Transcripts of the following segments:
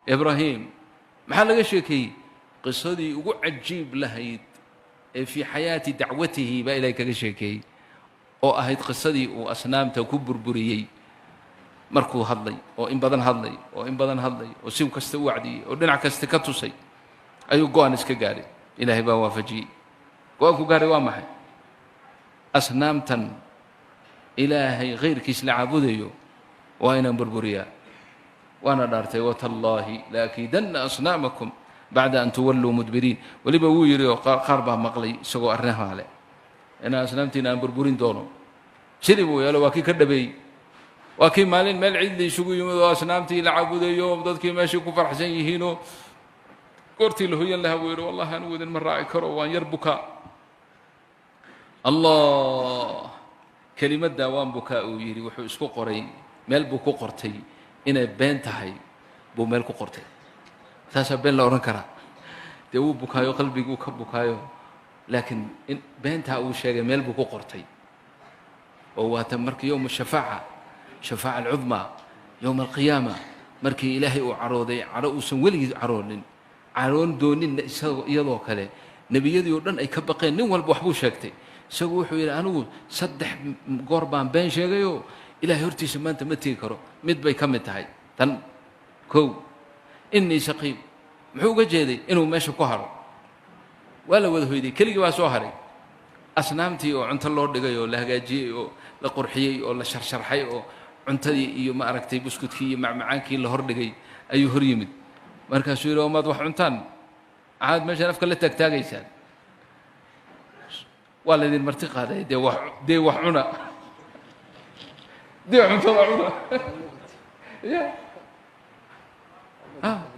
إبراهيم محل شيكي قصدي وعجيب لهيد في حياة دعوته بإليك شيكي أو أهيد قصدي وأصنام تكبر بريي مركو هضلي أو إن بدن هضلي أو إن بدن هضلي وسيم كستوعدي ودنع كستكتوسي أيو قوانس كجاري إلهي بوافجي قوانكو قاري وامحي أصنام تن إلهي غير كيس لعبوديو وأين بربريا وأنا دارتي وتالله لأكيدن أصنامكم بعد أن تولوا مدبرين ولبا ويري قاربا مقلي سقو أرنها عليه أنا أصنامتنا بربرين دونو شربوا يلا واكي كدبي واكي مالين مال عدلي شقو يوم أصنامتي لعبوا يوم ضدك ماشي كفر حسين يهينو قرتي له يلا ويرو والله أنا ودن مرة كرو وان يربكا الله كلمة دوام بكاء ويري وحو اسكو قري مال بكو قرتي إن بنتهاي بو مال كو قرتي تاسا بين لا أوران كرا دو بكايو قلبي كو بكايو لكن بنتها أو شيء مال بكو قرتي وتمرك يوم الشفاعة شفاعة العظمى يوم القيامة مركي إلهي وعروضي عروس ولي عرون دونين يضو كله نبي يدي يردن أي كبقين نوال بوحبو شاكتي سووا حويل أنو صدح قربان بين شيء إلهي هرتي سمان تمتي كرو مد بي كمت هاي تن كو إني سقيم محوقة جيدي إنه ماشي كهر ولا وذو يدي كل جوا سوهري أصنامتي وعنت الله دقيو لهجاجي لقرحي ولا شرشرحي وعنتي يوم أركتي بسكوت كي مع معانكي اللي هردقي أي هريمد مركز سوير وما ضوح عنتان عاد ماشي نفك اللي تكتاج يسال ولا ذي المرتقى هذا دي وحنا دي عنا يا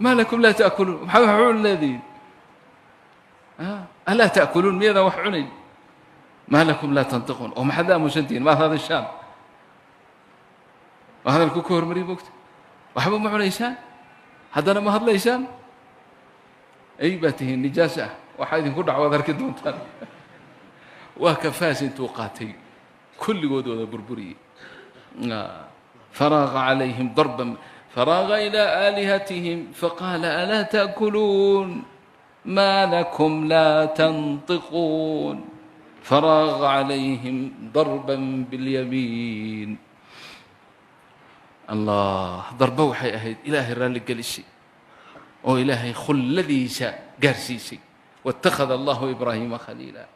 ما لكم لا تأكلون محاول الذين ألا تأكلون ماذا وحعني ما لكم لا تنطقون وما حدا مسنتين ما هذا الشام وهذا الكوكور مريب وقت وحبوا معه ليسان هذا أنا ما هذا ليسان أي بته النجاسة وحيد كل عوض كدون تاني وكفاس توقاتي كل ودود بربري فراغ عليهم ضربا فراغ إلى آلهتهم فقال ألا تأكلون ما لكم لا تنطقون فراغ عليهم ضربا باليمين الله ضربه وحي أهيد إلهي رالي قلسي أو إلهي خلذي قرسيسي واتخذ الله إبراهيم خليلا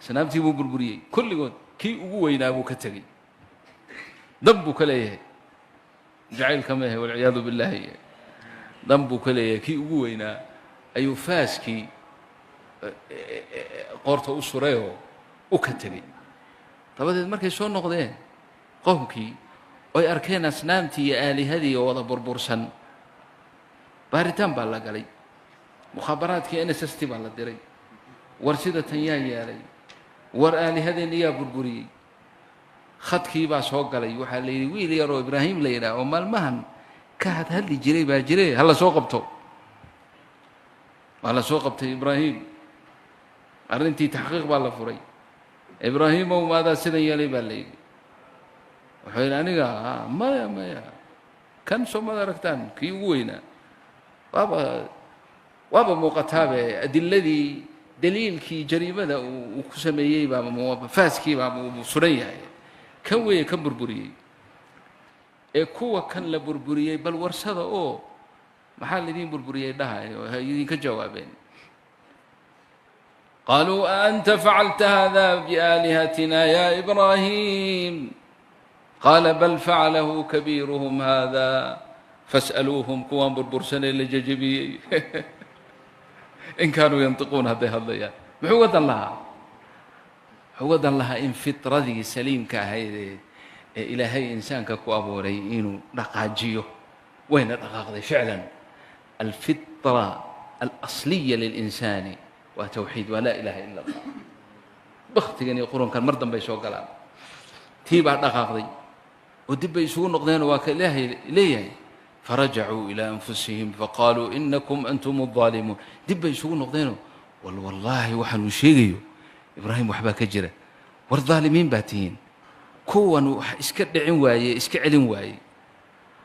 سنابتي بو بربري كل قول كي أقوينا أبو كتغي ضبك ليه جعل كما هي والعياذ بالله ضبك ليه كي أقوينا أي فاسكي قرط أسريه وكتغي طب هذا المركز شو النقطين قومكي أي أركان أصنامتي يا آلهتي ووضع بربرسن بارتان بالله قالي مخابرات كي أنا سستي بالله ديري ورسدة يا لي ور آلهتي يا بربري خد كي باس هوق قالي وحال لي ويل يرو إبراهيم لينا وما المهن كهت هل جري باجري هلا سوقبته هلا سوقبت إبراهيم أرنتي تحقيق بالله فري إبراهيم وماذا سنة يلي بالليل وحيل أنا ما كان سو ما دركتان كي وينا وابا موقتها الذي دليل كي جريمة وكسمية بابا فاس كي بابا سرية كوي كم بربري كوا كان لبربري بل ورسها أو محل دين بربري ده هاي كجوابين قالوا أنت فعلت هذا بآلهتنا يا إبراهيم قال بل فعله كبيرهم هذا فاسألوهم كوان بربرسن اللي ججبي إن كانوا ينطقون هذا يعني محوة الله إن فطرة سليم كهيد إلى هي إنسان ككو أبو ريئين رقاجيه وين الرقاق فعلا الفطرة الأصلية للإنسان وتوحيد ولا إله إلا الله بختي يقولون كان مرضا بيسوق كلام تيبع الرقاق دي ودب يسوون نقدين وكإلهي ليه فرجعوا إلى أنفسهم فقالوا إنكم أنتم الظالمون دب يسوون نقدين والله وحن شيء إبراهيم وحبا كجرة والظالمين باتين كون اسكدعين واي اسكعلين واي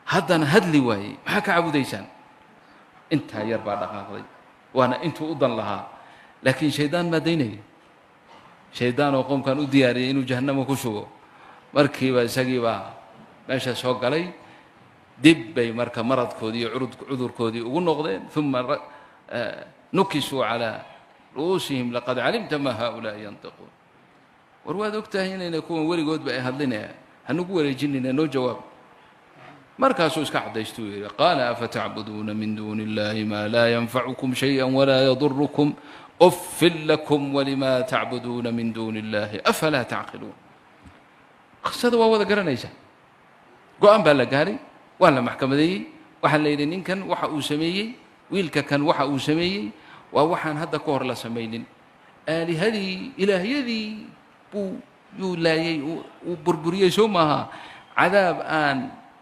هذا هدلي واي ما كعبو ديسان intaa yar baa dhaqaaqday waana intuu u dan lahaa laakiin shaydaan maa daynaya shaydaan oo qoomkan u diyaariyay inuu jahannamo ku shugo markiiba isagii baa meesha soo galay dib bay marka maradkoodii iyo cudurkoodii ugu noqdeen uma nukisuu calaa ru'uusihim laqad calimta maa haaulaa'i yantiquun war waad og tahay inayna kuwan weligoodba ay hadlinayaan hanugu wareejinayna noo jawaab markaasuu iska caddaystuu yidhi qaala afatacbuduuna min duuni illahi maa laa yanfacukum shayئa walaa yadurukum uffin lakum walima tacbuduuna min duuni illahi afalaa tacqiluun qisada waa wada garanaysaa go-aan baa la gaaray waa la maxkamadeeyey waxaa la yidhi ninkan waxa uu sameeyey wiilka kan waxa uu sameeyey waa waxaan hadda ka hor la samaynin aalihadii ilaahyadii yuu laayey uu burburiyey soo maaha cadaab aan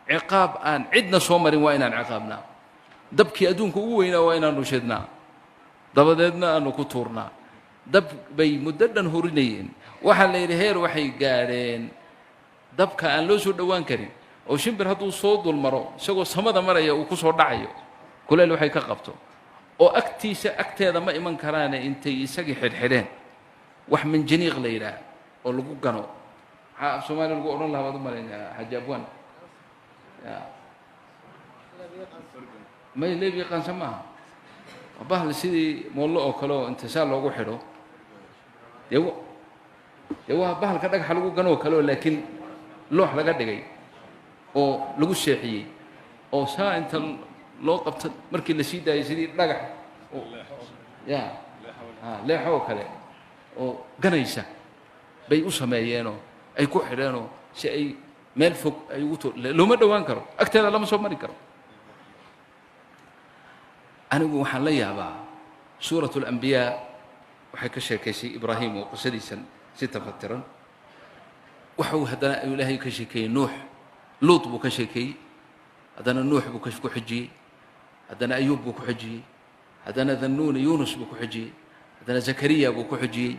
ciqaab aan cidna soo marin waa inaan ciqaabnaa dabkii adduunka ugu weynaa waa inaanu shidnaa dabadeedna aanu ku tuurnaa dab bay muddo dhan hurinayeen waxaa la yidhi heer waxay gaadheen dabka aan loo soo dhowaan karin oo shimbir hadduu soo dulmaro isagoo samada maraya uu ku soo dhacayo kuleyl waxay ka qabto oo agteeda ma iman karaane intay isagii xidhxidheen wax manjaniiq la yidhaah oo lagu gano maxaa af soomaaliya lagu odhan lahaa waad u malaynaa xaaji abwaan may leeb yaqaansan maaha bahal sidii moollo oo kale oo intisaal loogu xidho dee waa bahalka dhagaxa lagu ganoo kale oo laakiin loox laga dhigay oo lagu seexiyey oo saa inta loo qabto markii la sii daayay sidii dhagax leexo oo kale oo ganaysa bay u sameeyeenoo ay ku xidheenoo si ay meel fog ay ugu looma dhowaan karo agteeda lama soo mari karo anigu waxaan la yaabaa suurat alambiyaa waxay ka sheekaysay ibraahim oo qisadiisan si tafatiran waxuu haddana ilaahay ka sheekeeyey nuux luut buu ka sheekeeyey haddana nuux buu ku xijiyey haddana ayuub buu ku xijiyey haddana dannuuni yuunus buu ku xijiyey haddana zakariya buu ku xijiyey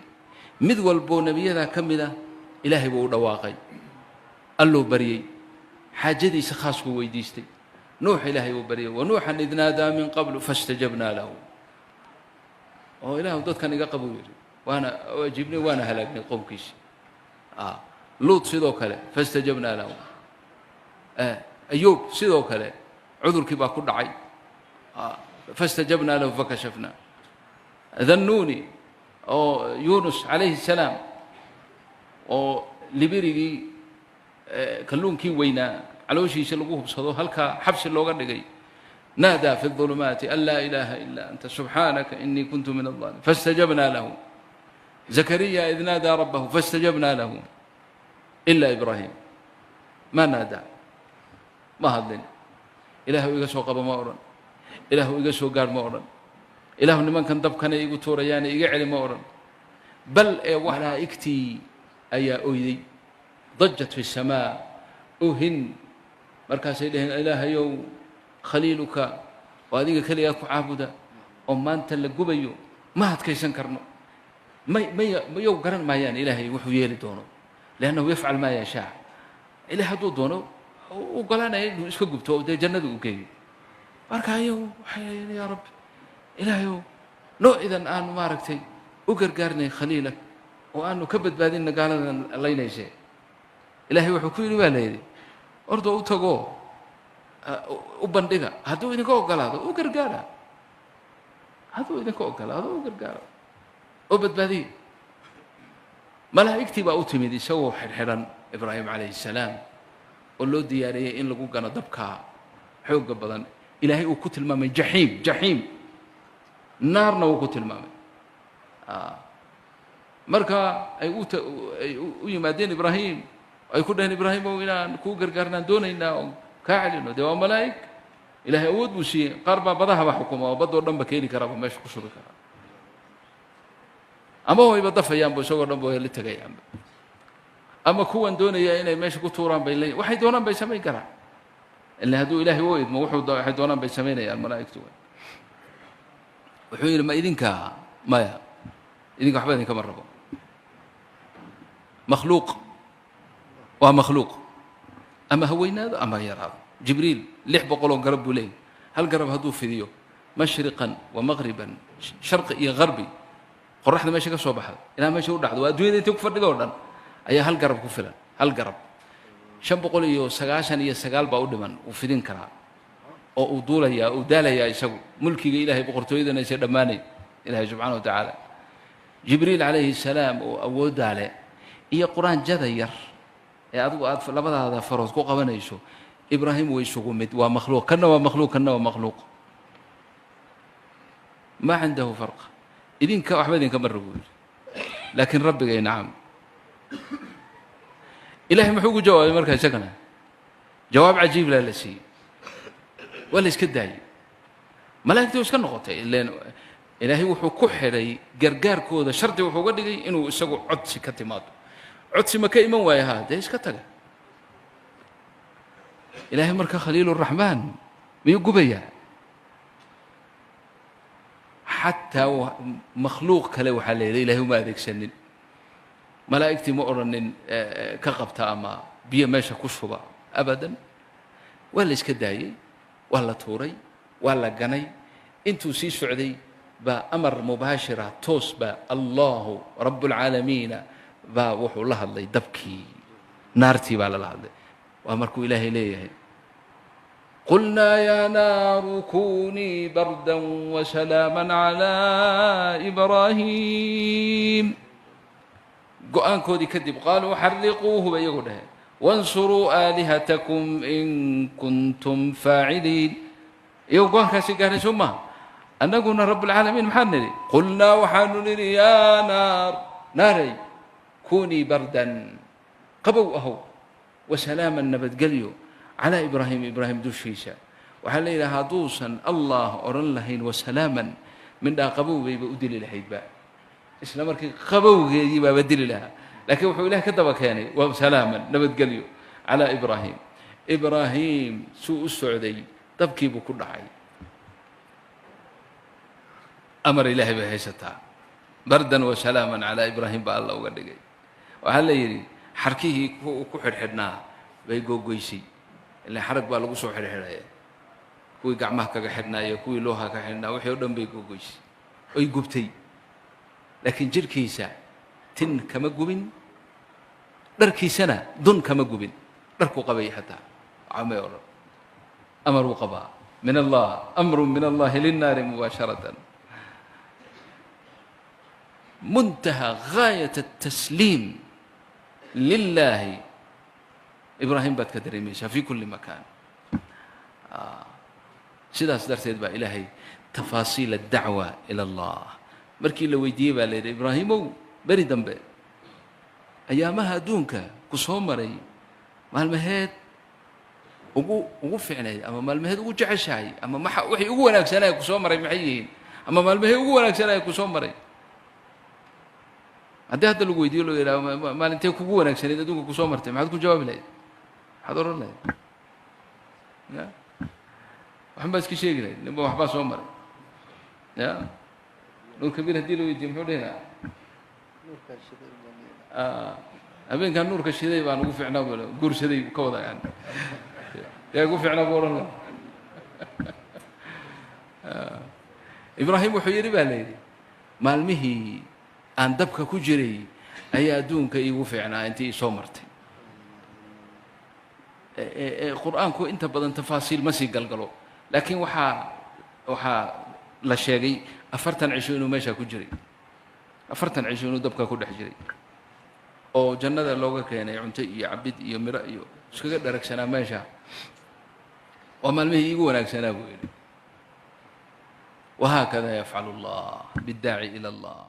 mid walboo nebiyadaa ka mid ah ilaahay buu u dhawaaqay alluu baryey xaajadiisa khaaskuu weydiistay nuux ilaahay uu baryey wanuuxan id naadaa min qablu fastajabnaa lahu oo ilaahu dadkan iga qabuu yidhi waana ajiibnay waana halaagnay qowmkiisi luut sidoo kale fastajabnaa lahu ayuub sidoo kale cudurkii baa ku dhacay fastajabnaa lahu fakashafnaa dannuuni oo yuunus calayhi الsalaam oo libirigii kalluunkii weynaa calooshiisa lagu hubsado halkaa xabsi looga dhigay naadaa fi الظulumaati an laa ilaaha ilaa anta subxaanaka inii kuntu min الظaalimiin fastajabnaa lahu zakariya id naadaa rabbahu fastajabnaa lahu ilaa ibraahim ma naadaa ma hadlin ilaahu iga soo qaba ma odhan ilaahu iga soo gaadh ma odhan ilaahu nimankan dabkanay igu tuurayaane iga celi ma odhan bal ee malaa'igtii ayaa oyday dajat fi الsamaa ohin markaasay dhaheen ilaahayow khaliiluka oo adiga keligaa ku caabuda oo maanta la gubayo ma adkaysan karno mayow garan maayaan ilaahay wuxuu yeeli doono liannahu yafcal maa yashaa ilaah hadduu doono u ogolaanaya inuu iska gubto oo dee jannada u geeyo marka ayagu waxay leeyiin yaa rabbi ilaahayow noocidan aanu maaragtay u gargaarnay khaliilak oo aanu ka badbaadinna gaaladan laynayse ilaahay wuxuu ku yidhi baa layidhi ordoo u tagoo u bandhiga hadduu idinka ogolaado u gargaara hadduu idinka ogolaado u gargaara oo badbaadiya malaa'igtii baa u timid isagoo xidhxidhan ibraahim calayhi الsalaam oo loo diyaariyey in lagu gano dabkaa xooga badan ilaahay uu ku tilmaamay jaxiim naarna wuu ku tilmaamay marka ay u yimaadeen ibraahim ay ku dhaheen ibraahimow inaan kuu gargaarnaan doonaynaa oo kaa celino dee waa malaa'ig ilaahay awood buu siiyey qaar baa badahaba xukuma oo baddoo dhan ba keeni karaaba meesha ku shubi karaa ama wayba dafayaanba isagoo dhan ba way la tegayaanba ama kuwan doonaya inay meesha ku tuuraan bay leeyihin waxay doonaan bay samayn karaan ila hadduu ilaahay u idmo waxay doonaan bay samaynayaan malaa'igtu wuxuu yidhi ma idinka maya idinka waxba idinkama rabo makhluuq waa makhluuq ama ha weynaado ama ha yaraado jibriil 600 garab buu leeyahy hal garab hadduu fidiyo mashriqan wa maghriban sharqi iyo gharbi qoraxda meesha ka soo baxda ilaa meesha u dhacdo waa adduunyada intii ku fadhido dhan ayaa hal garab ku filan hal garab 599 baa u dhiman uu fidin karaa oo uu duulayaa uu daalayaa isagu mulkiga ilaahay boqortooyadana isay dhammaanay ilaahay subxaanahu wa tacaala jibriil calayhi salaam oo awooddaa leh iyo qur-aan jada yar ee adigu aad labadaada farood ku qabanayso ibraahim way isugu mid waa makhluuq kana waa makhluuq kana waa makhluuq ma cindahu farqa idinka waxba idinka marra buu yidhi laakiin rabbigay nacam ilaahay muxuu ugu jawaabay markaa isagana jawaab cajiib laa la siiyey waa la iska daayey malaa'igtii iska noqotay ileen ilaahay wuxuu ku xidhay gargaarkooda shardi wuxuu uga dhigay inuu isagu codsi ka timaado codsi ma ka iman waaya haa dee iska taga ilaahay marka khaliiluraxmaan miyuu gubayaa xataa makhluuq kale waxaa leedahay ilaahay uma adeegsanin malaa'igtii ma odhanin ka qabta ama biyo meesha ku shuba abadan waa la iska daayey waa la tuuray waa la ganay intuu sii socday baa amar mubaashira toos baa allahu rabbulcaalamiina baa wuxuu la hadlay dabkii naartii baa lala hadlay waa markuu ilaahay leeyahay قلنا يا نار كوني بردا وسلاما على إبراهيم قرآن كودي كذب قالوا حرقوه بيقوله وانصروا آلهتكم إن كنتم فاعلين يوقون كاسي قال ثم أن قلنا رب العالمين محنري قلنا وحنري يا نار ناري كوني بردا قبوه وسلاما نبت قليو على إبراهيم دوشيشا وحال إلى دوسا الله أرن لهين وسلاما من دا قبو بيبقى للحيد بقى إسلامك قبو يبقى بدل لها لكن وحو إله كتبك يعني وسلاما نبت قليو على إبراهيم سوء السعودي تبكي بكل حي أمر إلهي بهيستها بردا وسلاما على إبراهيم بقى الله وقال لي وحال يري حركيه كحر حدناه بيقو قويسي اللي حرق بقى لغو سو خيرخيرaya kuwi gacmaha kaga xidhnaayo kuwi looha ka xidhnaa wixii oo dhan bay gogoysay ay gubtay laakiin jirkiisa tin kama gubin dharkiisana dun kama gubin dharku qabay hataa amay oo amaru qaba min Allah amru min Allah lin-nar mubasharatan muntaha ghayat at-taslim lillahi إبراهيم بات كدريميشا في كل مكان سيداس درتيد با إلهي تفاصيل الدعوة إلى الله مركي لو يدي با ليد إبراهيم بري دنبه أيامها دونك كسومري مال مهد ugu fiicnay ama maalmaheed ugu jeceshahay ama wixii ugu wanaagsanaa ku soo maray maxay yihiin ama maalmaheed ugu wanaagsanaa ku soo maray haddii hadda lagu weydiiyo loo yidhaahdo maalintee kugu wanaagsaneed adduunka ku soo martay maxaad ku jawaabi lahayd maxaad oran lahayd ya waxan baa iska sheegi lahayd ninba waxbaa soo maray ya nuur kabiir haddii loo weydiiyo muxuu dhehnaa habeenkaan nuurka shiday baan ugu fiicnaa guursaday ka wada yani yaa ugu fiicnaa buu oran lahaa ibraahim wuxuu yidhi baa layidhi maalmihii aan dabka ku jiray ayaa adduunka iigu fiicnaa intii soo martay qur'aanku inta badan tafaasiil ma sii galgalo laakiin waxaa la sheegay 40 cisho inuu meesha ku jiray 40 cisho inuu dabka ku dhex jiray oo jannada looga keenay cunto iyo cabid iyo miro iyo iskaga dharagsanaa meesha waa maalmihii iigu wanaagsanaa buu yidhi وهكذا يفعل الله بالداعي إلى الله.